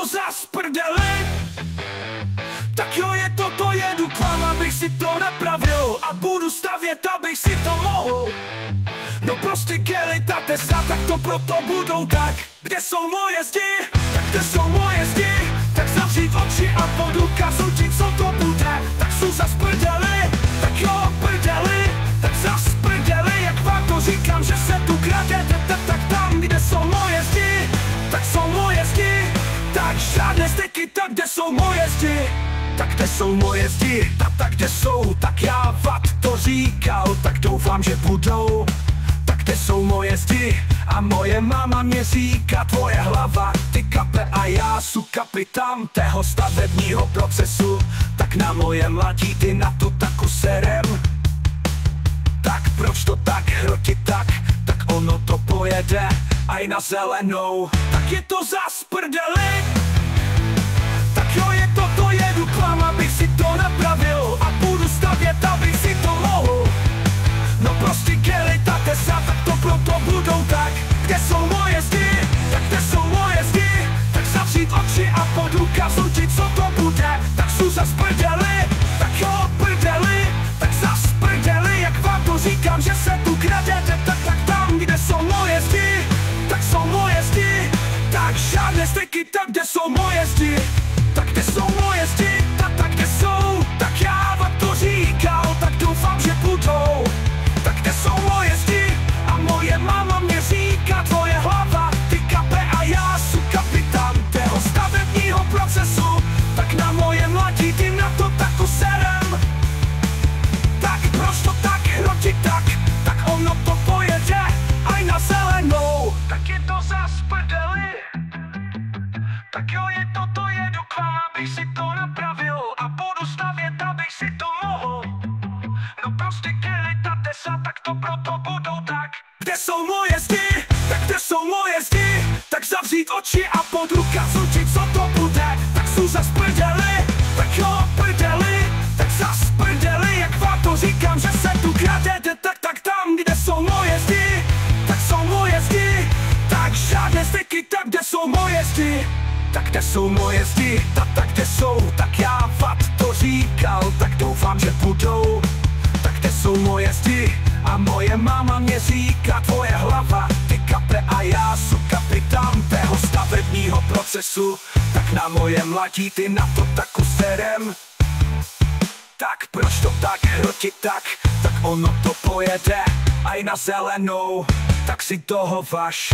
to zas prdeli? Tak jo, je to jedu k vám, abych si to napravil a budu stavět, abych si to mohl. No prostě gelita Tesla, tak to proto budou tak. Kde jsou moje zdi? Tak kde jsou moje zdi? Tak zavřít oči a pod ukazu ti, co to bude. Tak jsou zas prdeli, tak jo prdeli, tak zas prdeli, jak vám to říkám, že se tu kradete. Tak tam, kde jsou moje zdi, tak jsou moje zdi. Tak žádné styky, tak kde jsou moje zdi? Tak kde jsou moje zdi? Tak kde jsou? Tak já vat to říkal, tak doufám, že budou. Tak kde jsou moje zdi? A moje máma mě říká, tvoje hlava, ty kape a já su kapitán tého stavebního procesu. Tak na moje mladí ty na to taku serem. Tak proč to tak hrotit tak? Tak ono to pojede aj na zelenou. Tak je to zas prdeli? Tak jo, je to jedu k vám, abych si to napravil a budu stavět, abych si to mohl. No prostě gelita Tesla, tak to proto budou tak. Kde jsou moje zdi? Tak kde jsou moje zdi? Tak zavřít oči a pod ukazu ti, co to bude. Tak jsou zas prdeli, tak jo prdeli, tak zas prdeli, jak vám to říkám, že se tu kradete. Tak tam, kde jsou moje zdi, tak jsou moje zdi. Tak žádné styky, tak kde jsou moje zdi? Tak kde jsou moje zdi? Tak kde jsou? Tak já vám to říkal, tak doufám, že budou. Tak kde jsou moje zdi? A moje máma mě říká, tvoje hlava, ty kape a já su kapitán tého stavebního procesu. Tak na moje mladí ty na to taku serem. Tak proč to tak hrotit tak? Tak ono to pojede aj na zelenou. Tak je to zas prdeli? Tak jo, je to jedu k vám, abych si to napravil a budu stavět, abych si to mohl. No prostě gelita Tesla, tak to proto budou tak. Kde jsou moje zdi? Tak kde jsou moje zdi? Tak zavřít oči a pod ukazu ti, co to bude. Tak jsou zas prdeli, tak jo prdeli, tak zas prdeli, jak vám to říkám, že se tu kradete. Tak tam, kde jsou moje zdi, tak jsou moje zdi. Tak žádné styky, tak kde jsou moje zdi? Tak kde jsou moje zdi? Tak kde jsou? Tak já vat to říkal, tak doufám, že budou. Tak kde jsou moje zdi? A moje máma mě říká, tvoje hlava, ty kape a já su kapitán tého stavebního procesu. Tak na moje mladí ty na to taku serem. Tak proč to tak hrotit tak? Tak ono to pojede aj na zelenou. Tak si toho vaš.